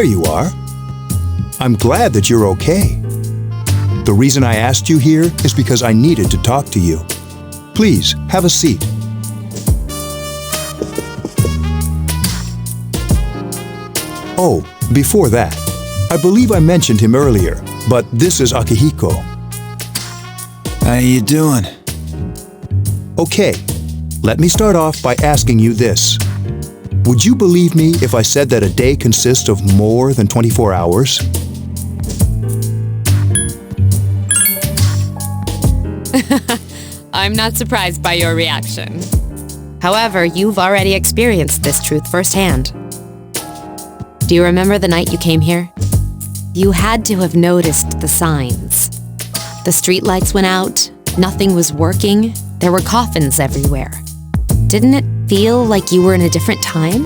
There you are. I'm glad that you're okay. The reason I asked you here is because I needed to talk to you. Please, have a seat. Oh, before that, I believe I mentioned him earlier, but this is Akihiko. How you doing? Okay, let me start off by asking you this. Would you believe me if I said that a day consists of more than 24 hours? I'm not surprised by your reaction. However, you've already experienced this truth firsthand. Do you remember the night you came here? You had to have noticed the signs. The streetlights went out, nothing was working, there were coffins everywhere. Didn't it feel like you were in a different time?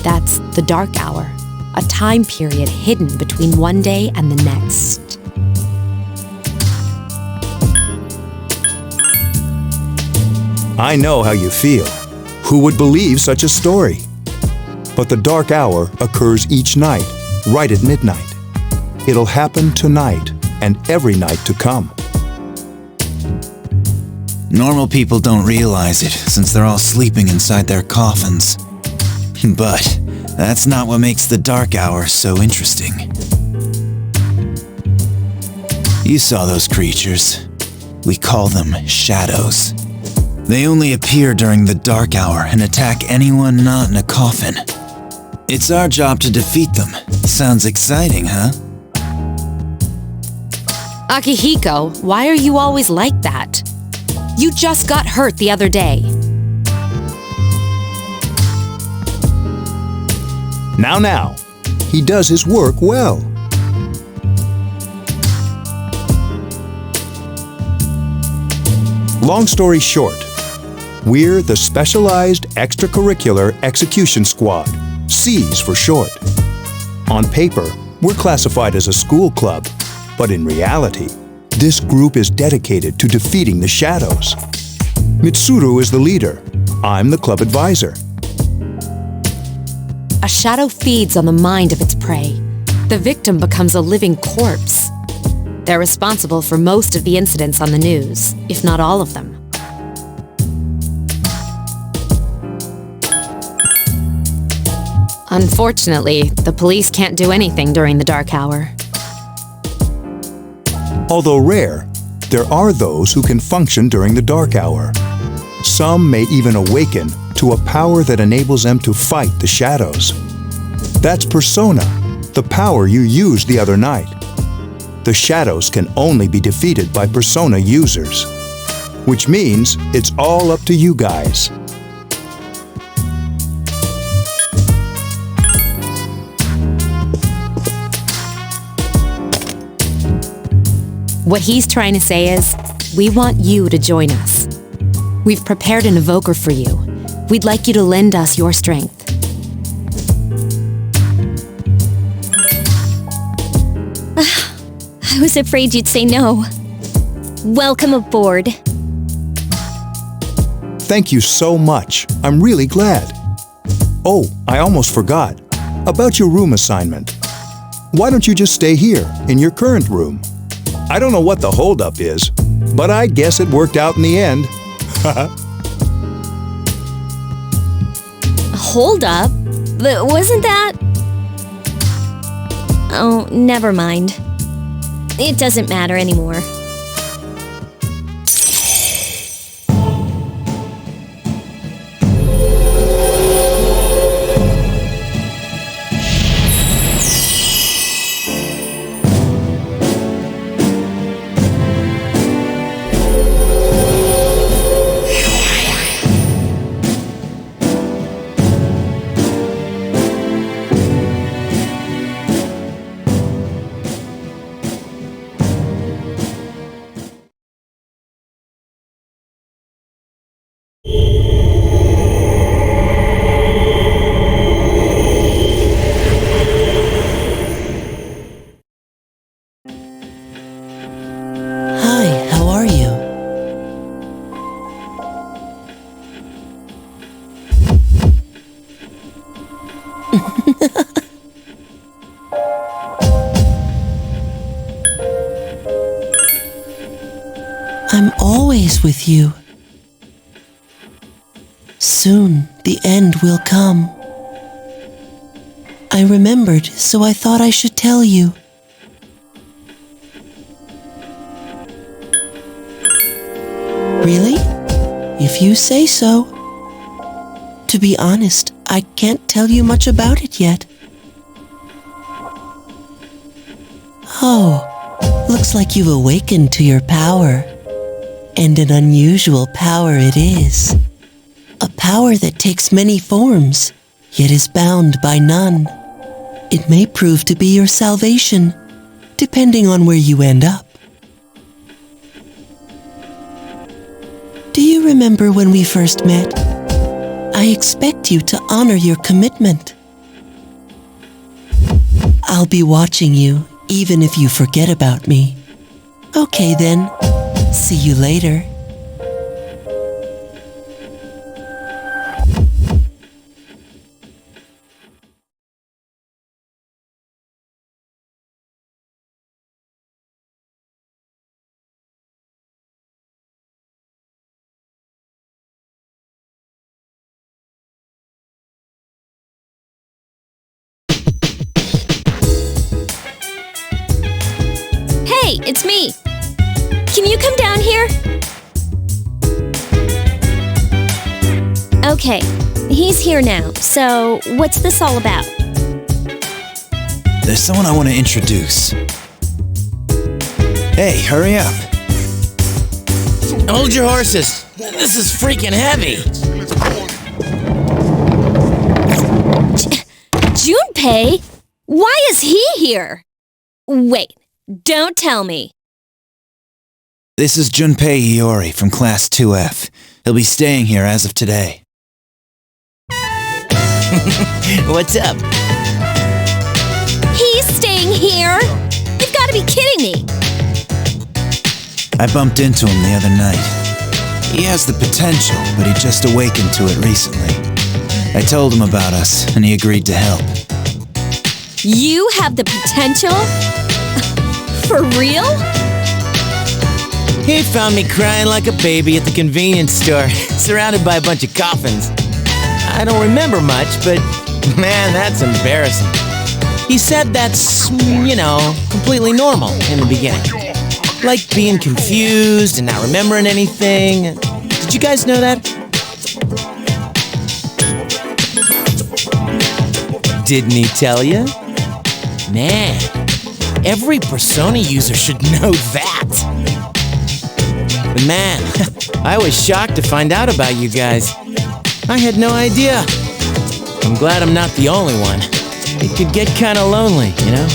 That's the dark hour, a time period hidden between one day and the next. I know how you feel. Who would believe such a story? But the dark hour occurs each night, right at midnight. It'll happen tonight and every night to come. Normal people don't realize it since they're all sleeping inside their coffins. But that's not what makes the dark hour so interesting. You saw those creatures. We call them shadows. They only appear during the dark hour and attack anyone not in a coffin. It's our job to defeat them. Sounds exciting, huh? Akihiko, why are you always like that? You just got hurt the other day. Now, he does his work well. Long story short, we're the Specialized Extracurricular Execution Squad, SEAS for short. On paper, we're classified as a school club, but in reality, this group is dedicated to defeating the shadows. Mitsuru is the leader. I'm the club advisor. A shadow feeds on the mind of its prey. The victim becomes a living corpse. They're responsible for most of the incidents on the news, if not all of them. Unfortunately, the police can't do anything during the dark hour. Although rare, there are those who can function during the dark hour. Some may even awaken to a power that enables them to fight the shadows. That's persona, the power you used the other night. The shadows can only be defeated by persona users, which means it's all up to you guys. What he's trying to say is, we want you to join us. We've prepared an evoker for you. We'd like you to lend us your strength. I was afraid you'd say no. Welcome aboard. Thank you so much. I'm really glad. Oh, I almost forgot. About your room assignment. Why don't you just stay here, in your current room? I don't know what the holdup is, but I guess it worked out in the end. Hold up? Wasn't that... Oh, never mind. It doesn't matter anymore. I'm always with you. Soon the end will come. I remembered, so I thought I should tell you. Really? If you say so. To be honest, I can't tell you much about it yet. Oh, looks like you've awakened to your power. And an unusual power it is. A power that takes many forms, yet is bound by none. It may prove to be your salvation, depending on where you end up. Do you remember when we first met? I expect you to honor your commitment. I'll be watching you, even if you forget about me. Okay then, see you later. Hey, it's me. Can you come down here? Okay, he's here now. So, what's this all about? There's someone I want to introduce. Hey, hurry up. Hold your horses. This is freaking heavy. Junpei? Why is he here? Wait, don't tell me. This is Junpei Iori from Class 2F. He'll be staying here as of today. What's up? He's staying here? You've got to be kidding me. I bumped into him the other night. He has the potential, but he just awakened to it recently. I told him about us, and he agreed to help. You have the potential? For real? He found me crying like a baby at the convenience store, surrounded by a bunch of coffins. I don't remember much, but man, that's embarrassing. He said that's, completely normal in the beginning. Like being confused and not remembering anything. Did you guys know that? Didn't he tell you? Man, every Persona user should know that. But man, I was shocked to find out about you guys. I had no idea. I'm glad I'm not the only one. It could get kind of lonely, you know?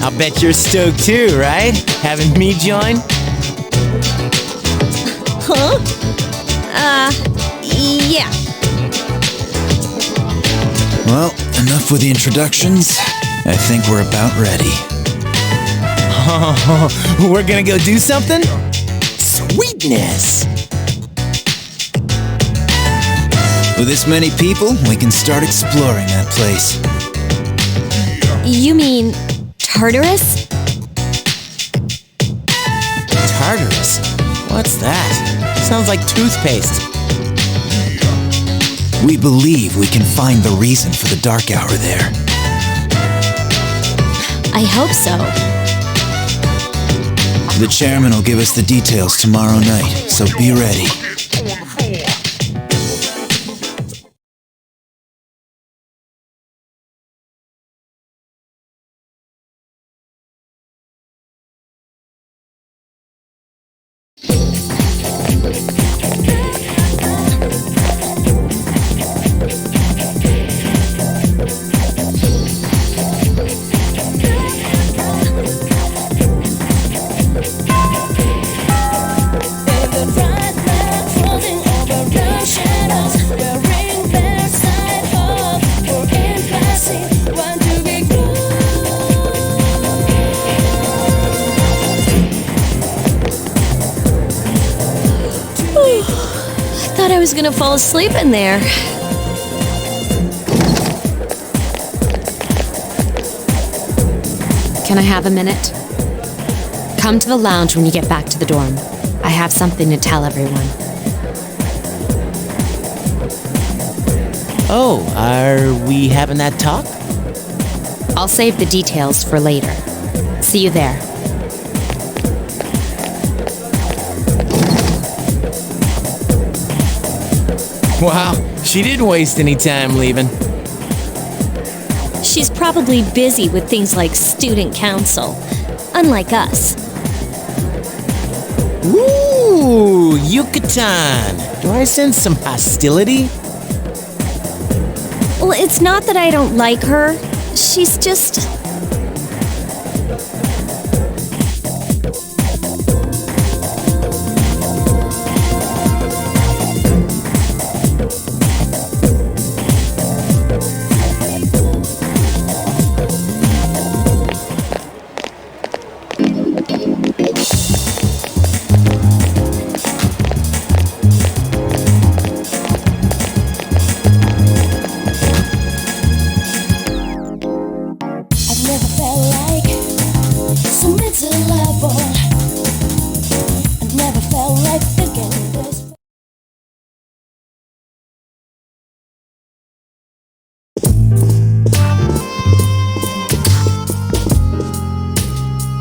I'll bet you're stoked too, right? Having me join? Huh? Yeah. Well, enough with the introductions. I think we're about ready. Oh, we're gonna go do something? Sweetness! With this many people, we can start exploring that place. You mean Tartarus? Tartarus? What's that? Sounds like toothpaste. We believe we can find the reason for the dark hour there. I hope so. The chairman will give us the details tomorrow night, so be ready. I was gonna fall asleep in there. Can I have a minute? Come to the lounge when you get back to the dorm. I have something to tell everyone. Oh, are we having that talk? I'll save the details for later. See you there. Wow, she didn't waste any time leaving. She's probably busy with things like student council, unlike us. Ooh, Yucatan. Do I sense some hostility? Well, it's not that I don't like her. She's just...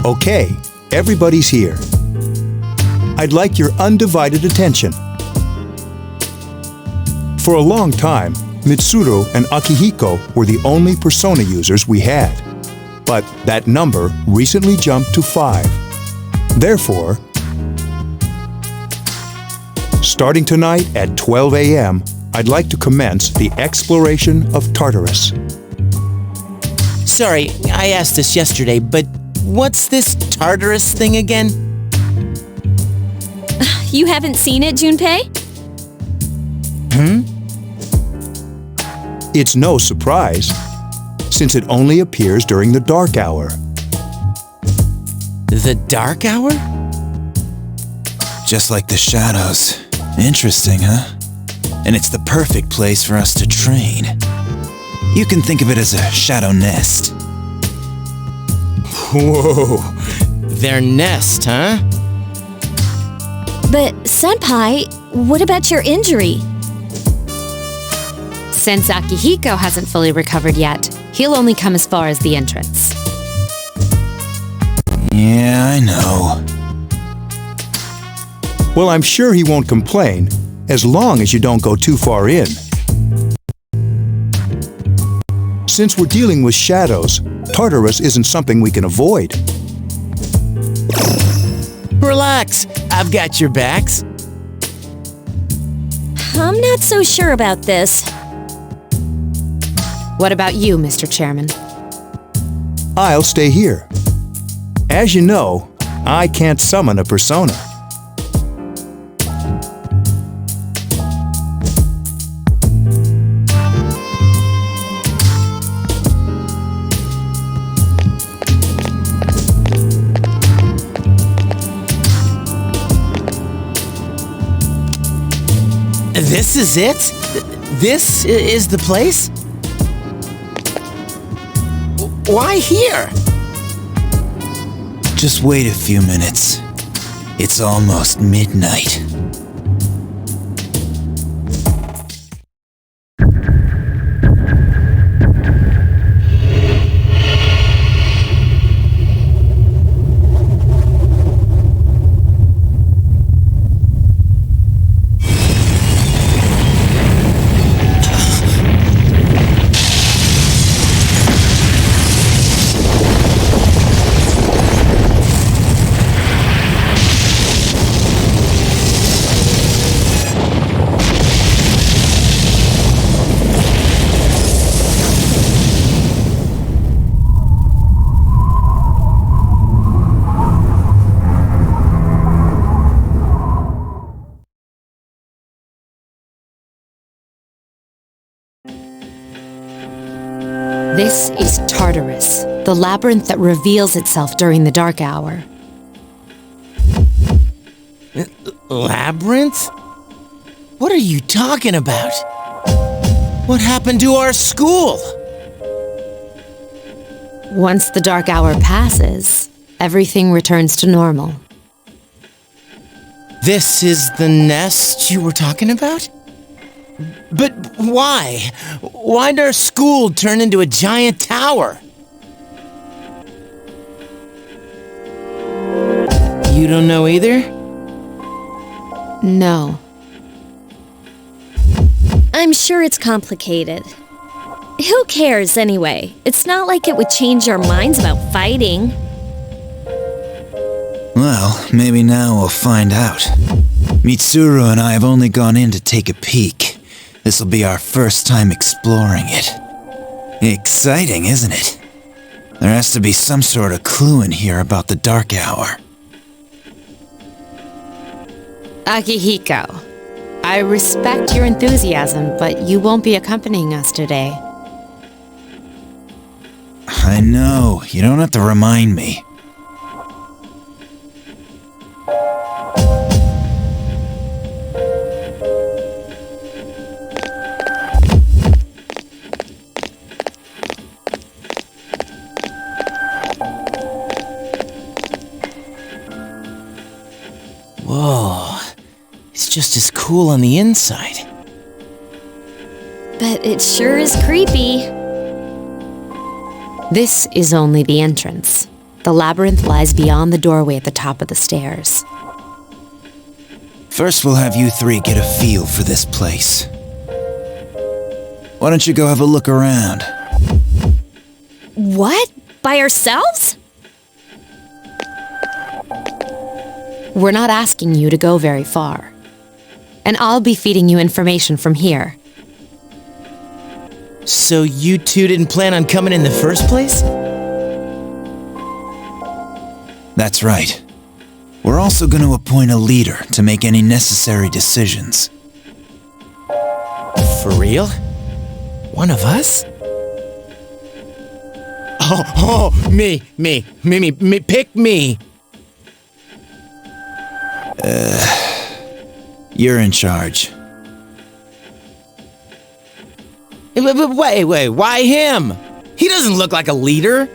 Okay, everybody's here. I'd like your undivided attention. For a long time, Mitsuru and Akihiko were the only persona users we had. But that number recently jumped to 5. Therefore, starting tonight at 12 a.m., I'd like to commence the exploration of Tartarus. Sorry, I asked this yesterday, but what's this Tartarus thing again? You haven't seen it, Junpei? It's no surprise, since it only appears during the dark hour. The dark hour? Just like the shadows. Interesting, huh? And it's the perfect place for us to train. You can think of it as a shadow nest. Whoa, their nest, huh? But, Senpai, what about your injury? Since Akihiko hasn't fully recovered yet, he'll only come as far as the entrance. Yeah, I know. Well, I'm sure he won't complain, as long as you don't go too far in. Since we're dealing with shadows, Tartarus isn't something we can avoid. Relax, I've got your backs. I'm not so sure about this. What about you, Mr. Chairman? I'll stay here. As you know, I can't summon a persona. This is it? This is the place? Why here? Just wait a few minutes. It's almost midnight. This is Tartarus, the labyrinth that reveals itself during the dark hour. Labyrinth? What are you talking about? What happened to our school? Once the dark hour passes, everything returns to normal. This is the nest you were talking about? But why? Why'd our school turn into a giant tower? You don't know either? No. I'm sure it's complicated. Who cares anyway? It's not like it would change our minds about fighting. Well, maybe now we'll find out. Mitsuru and I have only gone in to take a peek. This'll be our first time exploring it. Exciting, isn't it? There has to be some sort of clue in here about the dark hour. Akihiko, I respect your enthusiasm, but you won't be accompanying us today. I know, you don't have to remind me. Whoa, it's just as cool on the inside. But it sure is creepy. This is only the entrance. The labyrinth lies beyond the doorway at the top of the stairs. First, we'll have you three get a feel for this place. Why don't you go have a look around? What? By ourselves? We're not asking you to go very far. And I'll be feeding you information from here. So you two didn't plan on coming in the first place? That's right. We're also going to appoint a leader to make any necessary decisions. For real? One of us? Me, pick me. You're in charge. Wait, why him? He doesn't look like a leader.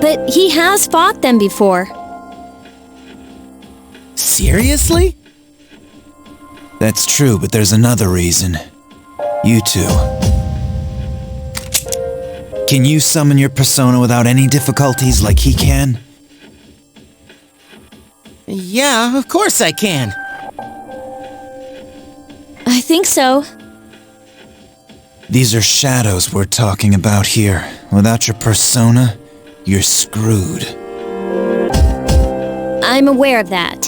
But he has fought them before. Seriously? That's true, but there's another reason. You two. Can you summon your persona without any difficulties like he can? Yeah, of course I can. I think so. These are shadows we're talking about here. Without your persona, you're screwed. I'm aware of that.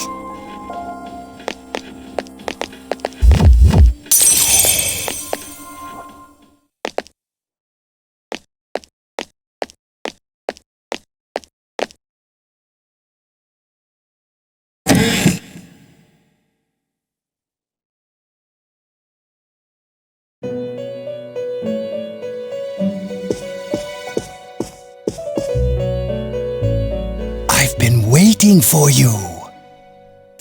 I've been waiting for you.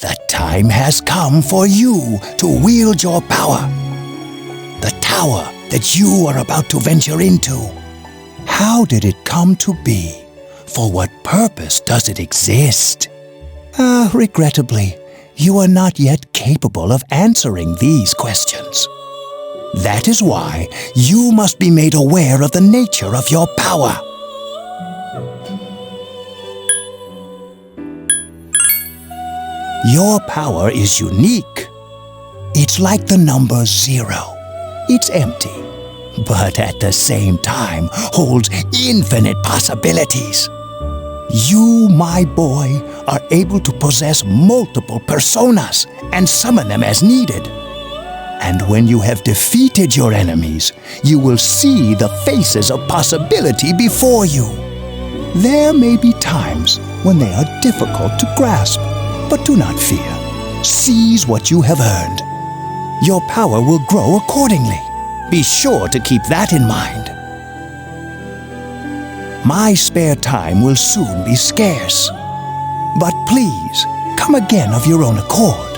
The time has come for you to wield your power. The tower that you are about to venture into. How did it come to be? For what purpose does it exist? Regrettably, you are not yet capable of answering these questions. That is why you must be made aware of the nature of your power. Your power is unique. It's like the number 0. It's empty, but at the same time holds infinite possibilities. You, my boy, are able to possess multiple personas and summon them as needed. And when you have defeated your enemies, you will see the faces of possibility before you. There may be times when they are difficult to grasp, but do not fear. Seize what you have earned. Your power will grow accordingly. Be sure to keep that in mind. My spare time will soon be scarce. But please, come again of your own accord.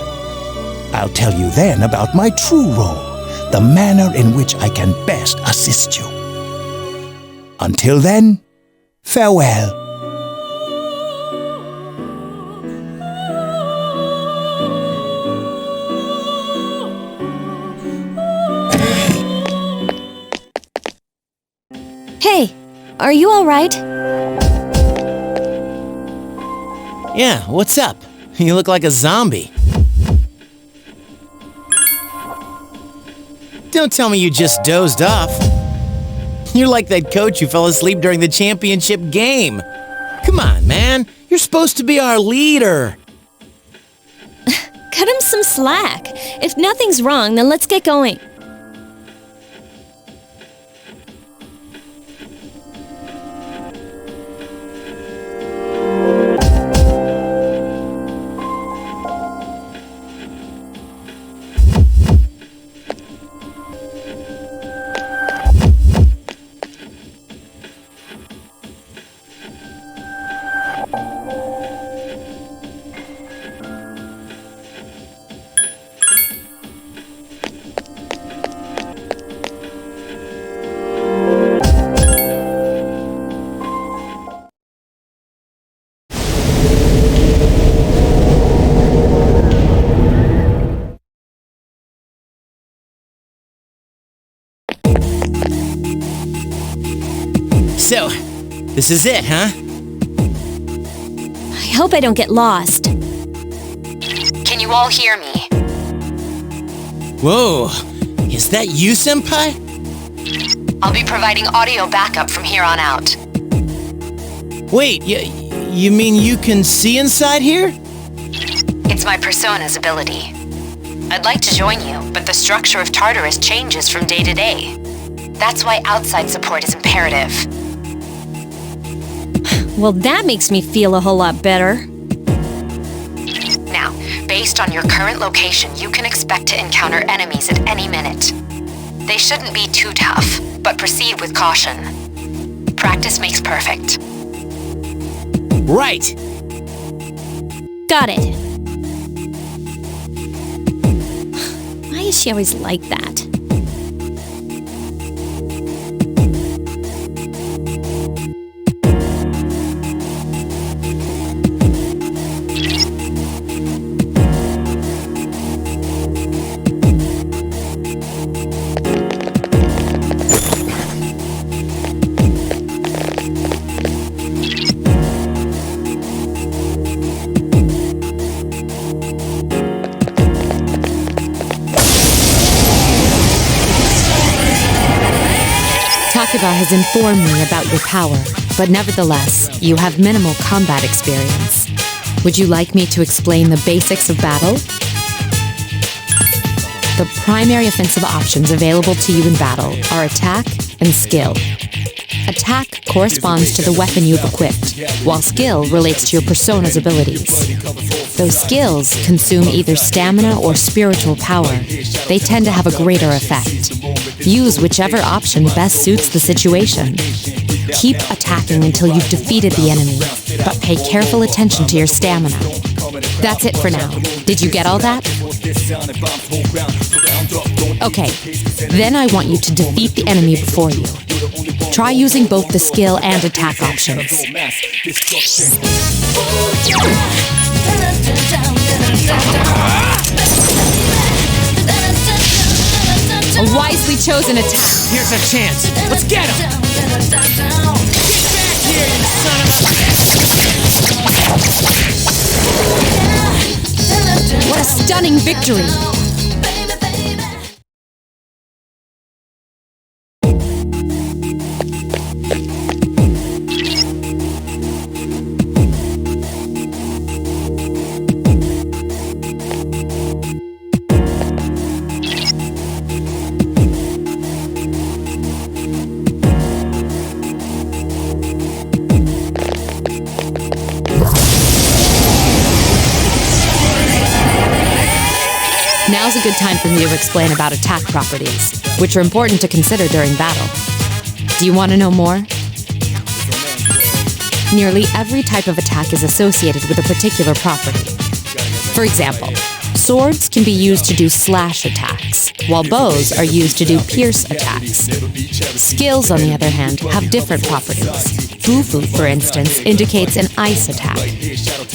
I'll tell you then about my true role, the manner in which I can best assist you. Until then, farewell. are you alright? Yeah, what's up? You look like a zombie. Don't tell me you just dozed off. You're like that coach who fell asleep during the championship game. Come on, man. You're supposed to be our leader. Cut him some slack. If nothing's wrong, then let's get going. So, this is it, huh? I hope I don't get lost. Can you all hear me? Whoa, is that you, Senpai? I'll be providing audio backup from here on out. Wait, you mean you can see inside here? It's my persona's ability. I'd like to join you, but the structure of Tartarus changes from day to day. That's why outside support is imperative. Well, that makes me feel a whole lot better. Now, based on your current location, you can expect to encounter enemies at any minute. They shouldn't be too tough, but proceed with caution. Practice makes perfect. Right! Got it. Why is she always like that? Takuba has informed me about your power, but nevertheless, you have minimal combat experience. Would you like me to explain the basics of battle? The primary offensive options available to you in battle are attack and skill. Attack corresponds to the weapon you've equipped, while skill relates to your persona's abilities. Those skills consume either stamina or spiritual power. They tend to have a greater effect. Use whichever option best suits the situation. Keep attacking until you've defeated the enemy, but pay careful attention to your stamina. That's it for now. Did you get all that? Okay, then I want you to defeat the enemy before you. Try using both the skill and attack options. A wisely chosen attack. Here's a chance. Let's get him! Get back here, you son of a... What a stunning victory! Now's a good time for me to explain about attack properties, which are important to consider during battle. Do you want to know more? Nearly every type of attack is associated with a particular property. For example, swords can be used to do slash attacks, while bows are used to do pierce attacks. Skills, on the other hand, have different properties. Fufu, for instance, indicates an ice attack.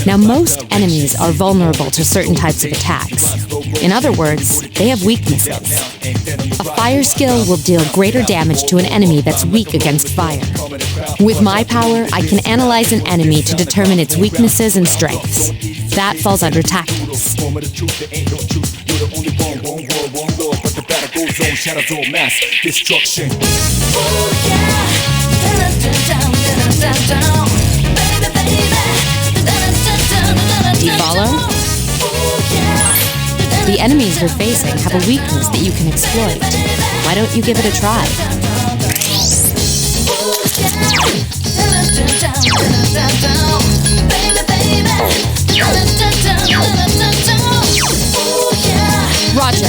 Now, most enemies are vulnerable to certain types of attacks. In other words, they have weaknesses. A fire skill will deal greater damage to an enemy that's weak against fire. With my power, I can analyze an enemy to determine its weaknesses and strengths. That falls under tactics. Do you follow? The enemies you're facing have a weakness that you can exploit. Why don't you give it a try? Roger.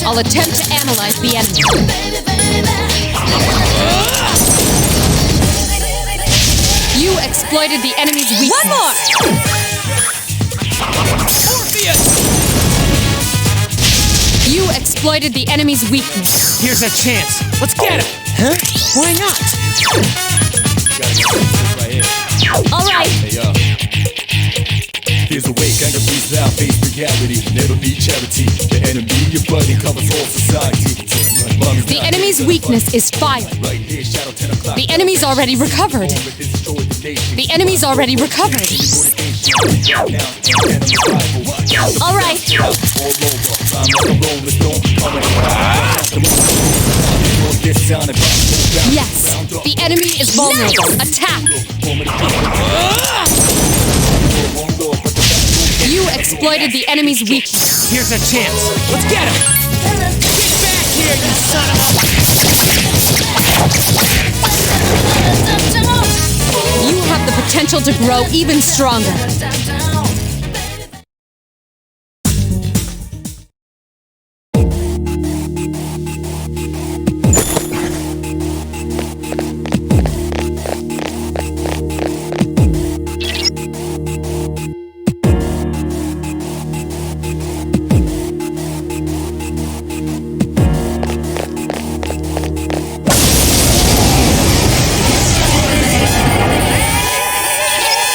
I'll attempt to analyze the enemy. You exploited the enemy's weakness. One more! You exploited the enemy's weakness. Here's a chance. Let's get him. Huh? Why not? All right. Here's a way, gang of beats out, face reality. Never be charity. The enemy, your buddy, covers all society. The enemy's weakness is fire. The enemy's already recovered. The enemy's already recovered. All right. Yes, the enemy is vulnerable. Nice. Attack! You exploited the enemy's weakness. Here's a chance. Let's get him! Get back here, you son of a... You have the potential to grow even stronger.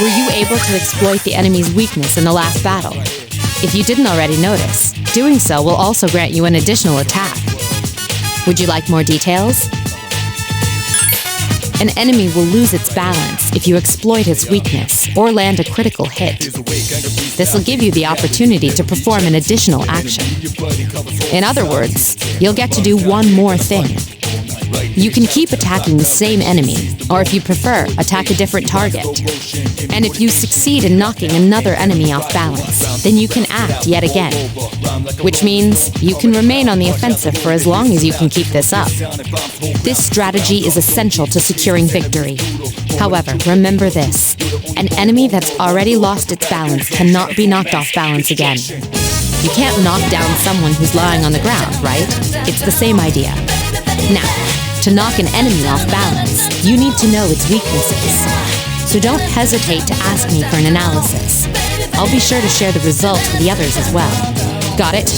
Were you able to exploit the enemy's weakness in the last battle? If you didn't already notice, doing so will also grant you an additional attack. Would you like more details? An enemy will lose its balance if you exploit its weakness or land a critical hit. This will give you the opportunity to perform an additional action. In other words, you'll get to do one more thing. You can keep attacking the same enemy, or if you prefer, attack a different target. And if you succeed in knocking another enemy off balance, then you can act yet again. Which means you can remain on the offensive for as long as you can keep this up. This strategy is essential to securing victory. However, remember this: an enemy that's already lost its balance cannot be knocked off balance again. You can't knock down someone who's lying on the ground, right? It's the same idea. Now, to knock an enemy off balance, you need to know its weaknesses. So don't hesitate to ask me for an analysis. I'll be sure to share the results with the others as well. Got it?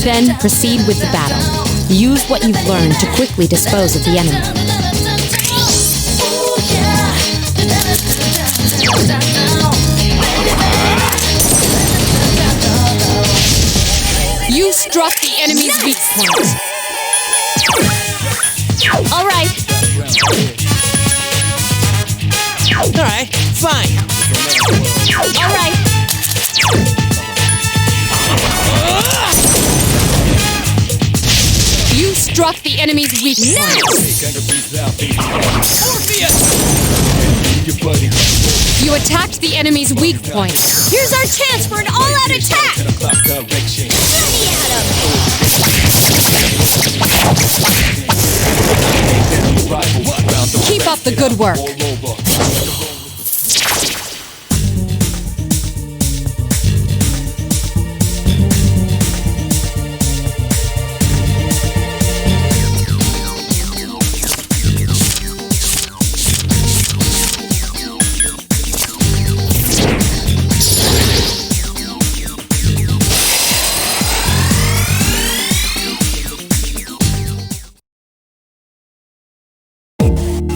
Then proceed with the battle. Use what you've learned to quickly dispose of the enemy. You struck the enemy's weak point. All right. All right, fine. All right. You struck the enemy's weak point. You attacked the enemy's weak point. Here's our chance for an all-out attack! Let me at him! Keep up the good work.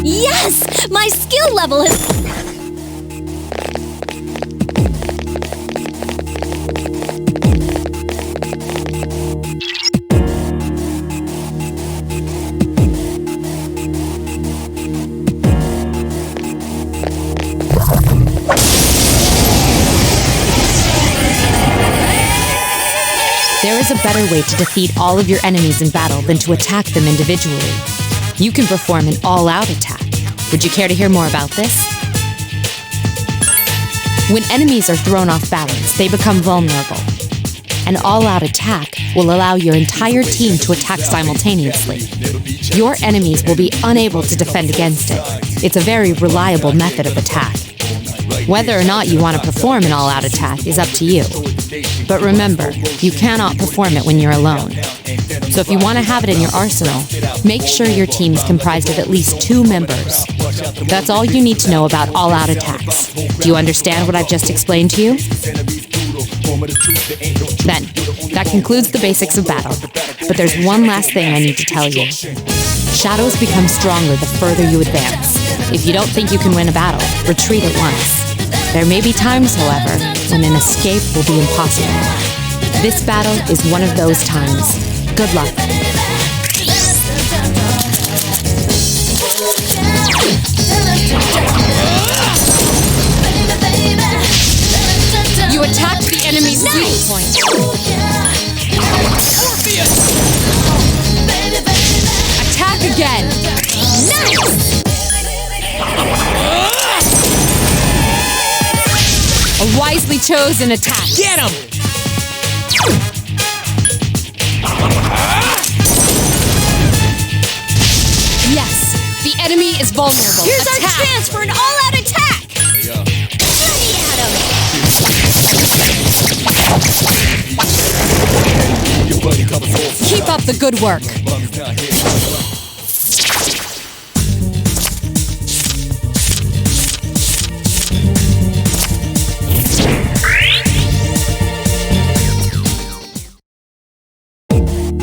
Yes! My skill level has... There's a better way to defeat all of your enemies in battle than to attack them individually. You can perform an all-out attack. Would you care to hear more about this? When enemies are thrown off balance, they become vulnerable. An all-out attack will allow your entire team to attack simultaneously. Your enemies will be unable to defend against it. It's a very reliable method of attack. Whether or not you want to perform an all-out attack is up to you. But remember, you cannot perform it when you're alone. So if you want to have it in your arsenal, make sure your team is comprised of at least 2 members. That's all you need to know about all-out attacks. Do you understand what I've just explained to you? Then, that concludes the basics of battle. But there's one last thing I need to tell you. Shadows become stronger the further you advance. If you don't think you can win a battle, retreat at once. There may be times, however, when an escape will be impossible. This battle is one of those times. Good luck. You attacked the enemy's weak point. Attack again. Nice! A wisely chosen attack. Get him! Yes, the enemy is vulnerable. Here's Attack. our chance for an all-out attack! Ready at him! Keep up the good work.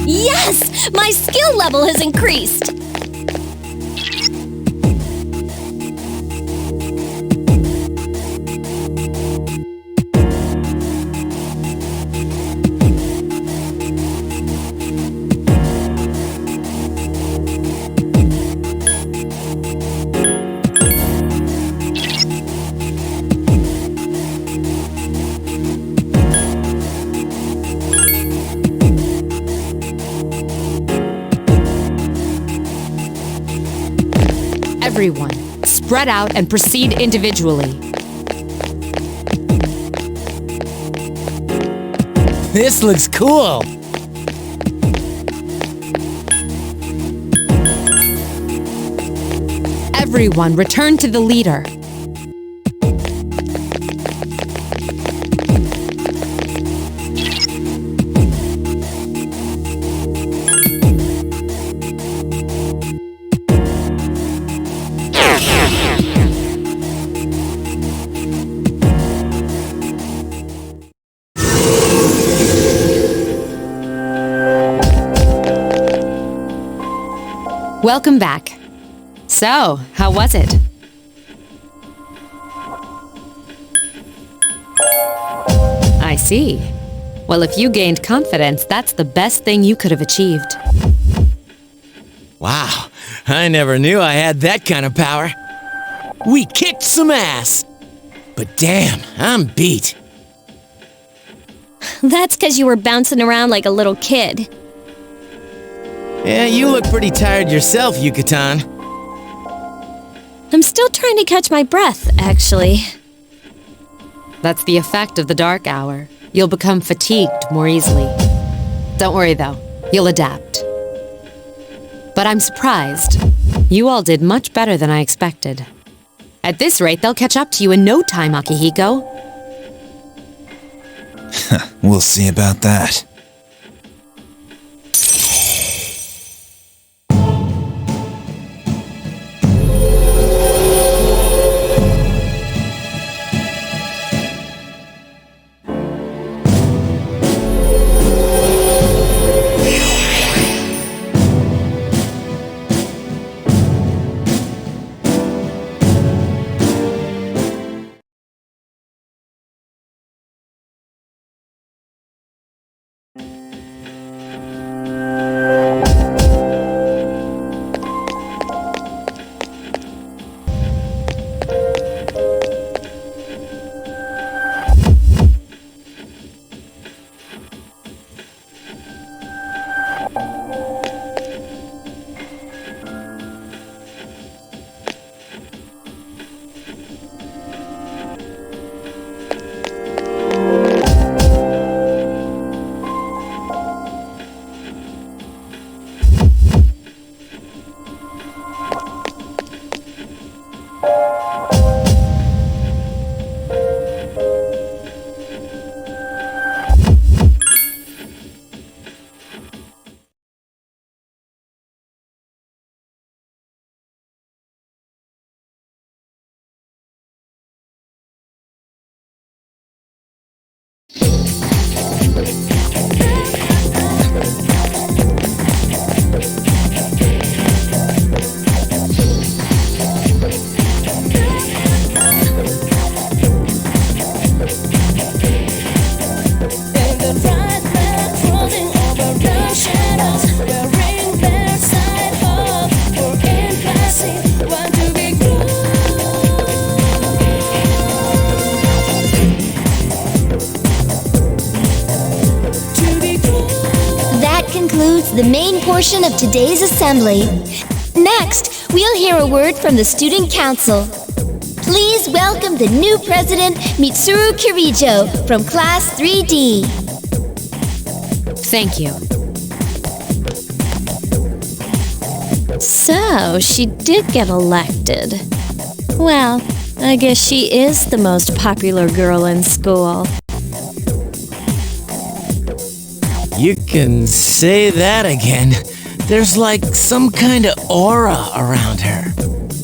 Yes! My skill level has increased! Everyone, spread out and proceed individually. This looks cool. Everyone, return to the leader. Welcome back. So, how was it? I see. Well, if you gained confidence, that's the best thing you could have achieved. Wow, I never knew I had that kind of power. We kicked some ass. But damn, I'm beat. That's because you were bouncing around like a little kid. Yeah, you look pretty tired yourself, Yucatan. I'm still trying to catch my breath, actually. That's the effect of the dark hour. You'll become fatigued more easily. Don't worry, though. You'll adapt. But I'm surprised. You all did much better than I expected. At this rate, they'll catch up to you in no time, Akihiko. We'll see about that. concludes the main portion of today's assembly. Next, we'll hear a word from the Student Council. Please welcome the new president, Mitsuru Kirijo, from Class 3D. Thank you. So, she did get elected. Well, I guess she is the most popular girl in school. You can say that again. There's like some kind of aura around her.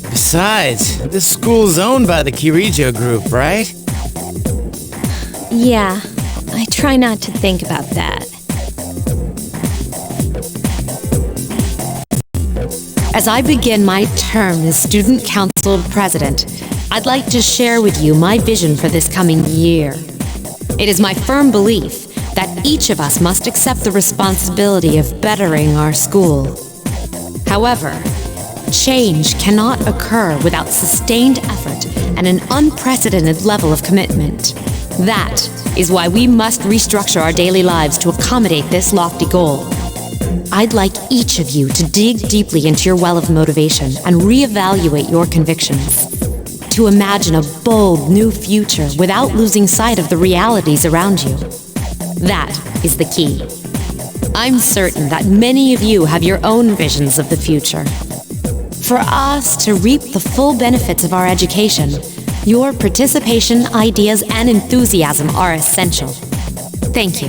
Besides, this school's owned by the Kirijo group, right? Yeah, I try not to think about that. As I begin my term as Student Council President, I'd like to share with you my vision for this coming year. It is my firm belief that each of us must accept the responsibility of bettering our school. However, change cannot occur without sustained effort and an unprecedented level of commitment. That is why we must restructure our daily lives to accommodate this lofty goal. I'd like each of you to dig deeply into your well of motivation and reevaluate your convictions. To imagine a bold new future without losing sight of the realities around you. That is the key. I'm certain that many of you have your own visions of the future. For us to reap the full benefits of our education, your participation, ideas, and enthusiasm are essential. Thank you.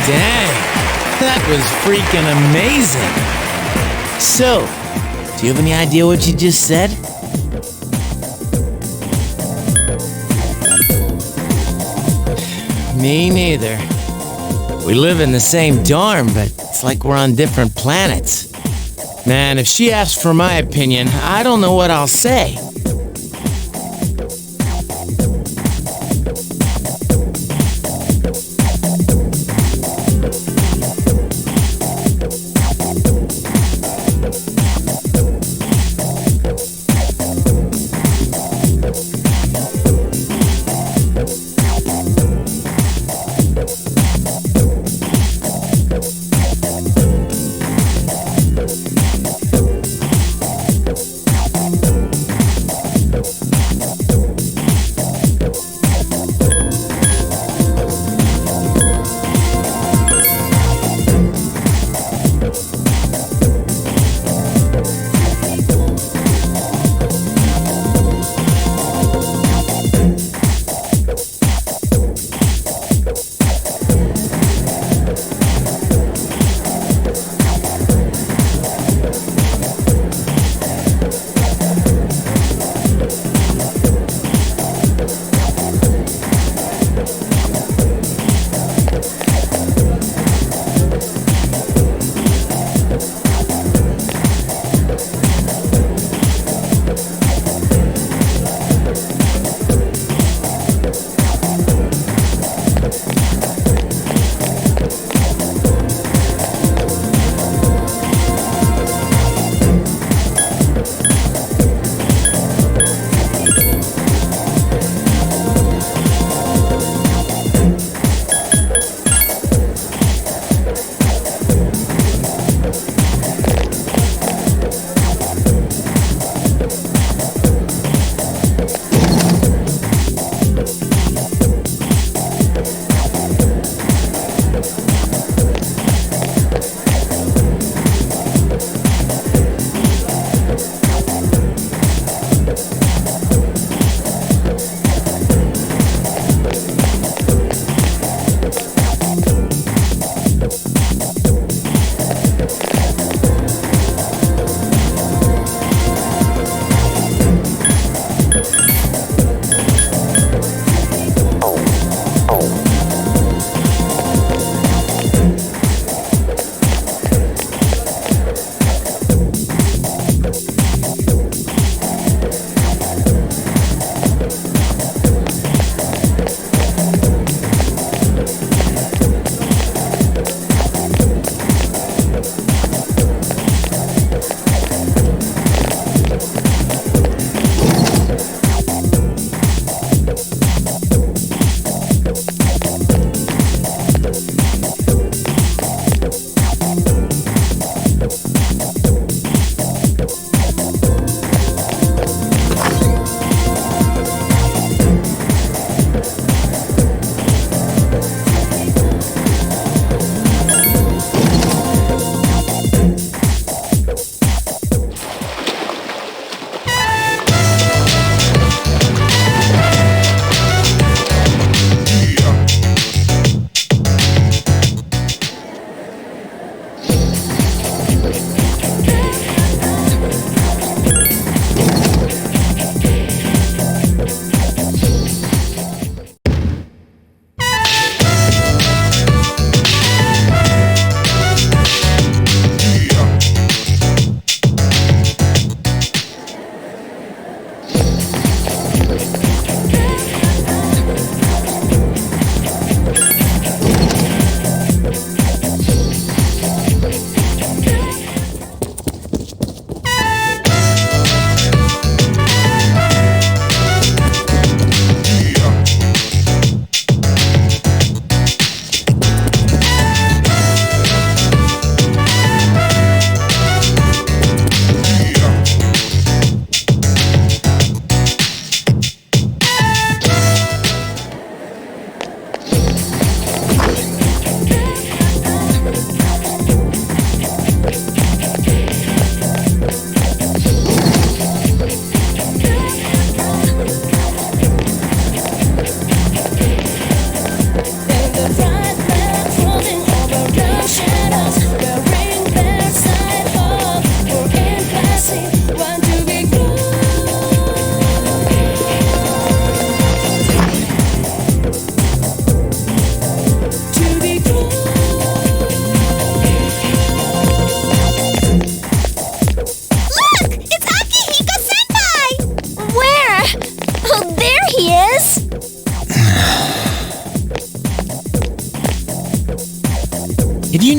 Dang, that was freaking amazing. So, do you have any idea what you just said? Me neither. We live in the same dorm, but it's like we're on different planets. Man, if she asks for my opinion, I don't know what I'll say.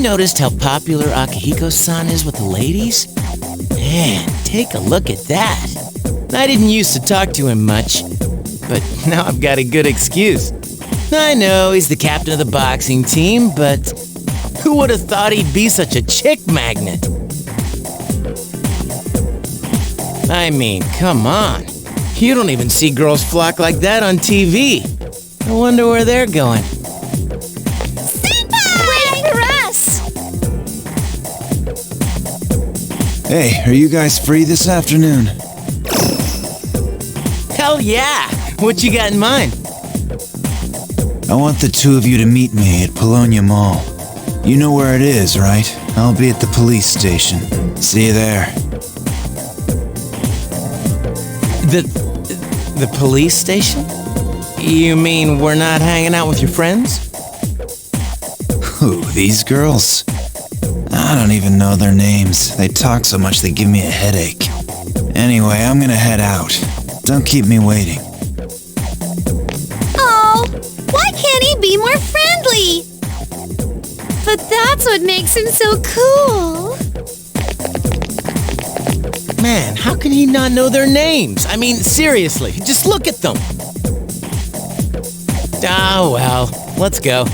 noticed how popular Akihiko-san is with the ladies? Man, take a look at that. I didn't used to talk to him much, but now I've got a good excuse. I know he's the captain of the boxing team, but who would have thought he'd be such a chick magnet? I mean, come on. You don't even see girls flock like that on TV. I wonder where they're going. Senpai! Wait for us! Hey, are you guys free this afternoon? Hell yeah! What you got in mind? I want the two of you to meet me at Polonia Mall. You know where it is, right? I'll be at the police station. See you there. The police station? You mean we're not hanging out with your friends? Who, these girls? I don't even know their names. They talk so much they give me a headache. Anyway, I'm gonna head out. Don't keep me waiting. Oh, why can't he be more friendly? But that's what makes him so cool. Man, how can he not know their names? I mean, seriously, just look at them. Ah, well, let's go.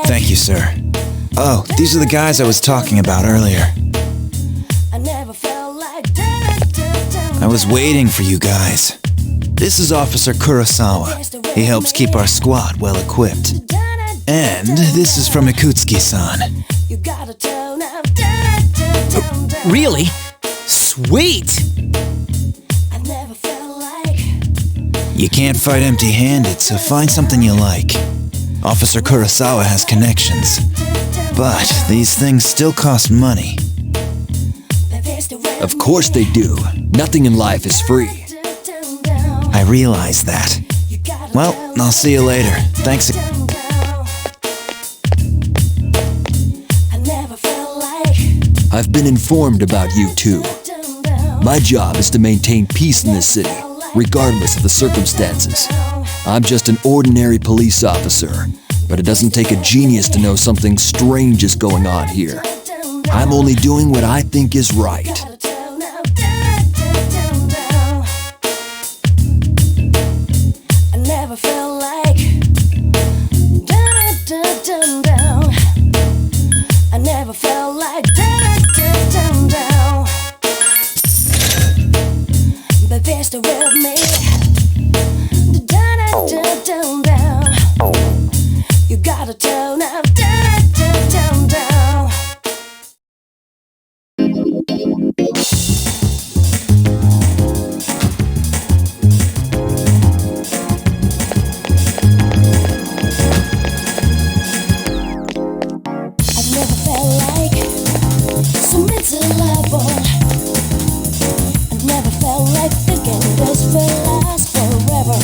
Thank you, sir. Oh, these are the guys I was talking about earlier. I was waiting for you guys. This is Officer Kurosawa. He helps keep our squad well equipped. And this is from Ikutsuki-san. Really? Sweet! You can't fight empty-handed, so find something you like. Officer Kurosawa has connections. But these things still cost money. Of course they do. Nothing in life is free. I realize that. Well, I'll see you later. Thanks. I've been informed about you too. My job is to maintain peace in this city, regardless of the circumstances. I'm just an ordinary police officer, but it doesn't take a genius to know something strange is going on here. I'm only doing what I think is right. I never felt like I never felt like but they're still with me. You gotta turn up, down. I've never felt like so miserable. I've never felt like thinking this will last forever.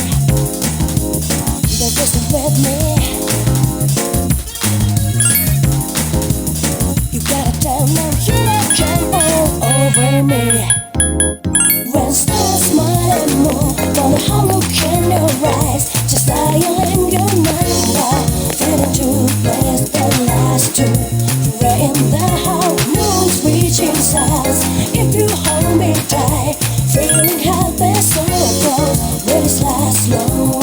They're just with me. You gotta tell them you come all over me. When stars smile and move, gonna how look in your eyes, just dial in your number. Fading to place that last two. You're in the house, moon's reaching stars. If you hold me tight, feeling happy so close, will this last long?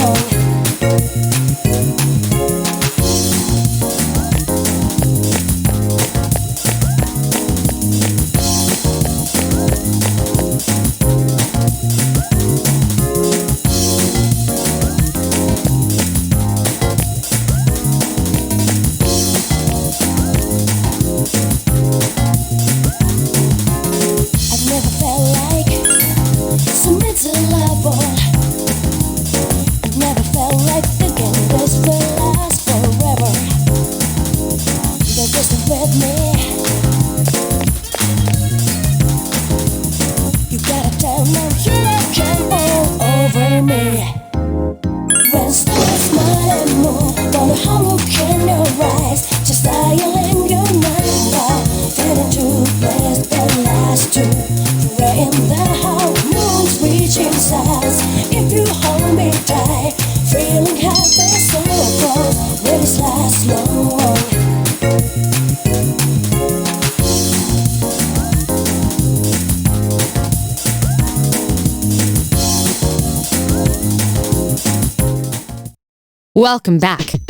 If you hold me tight, feeling happy so close, will this last long? Welcome back.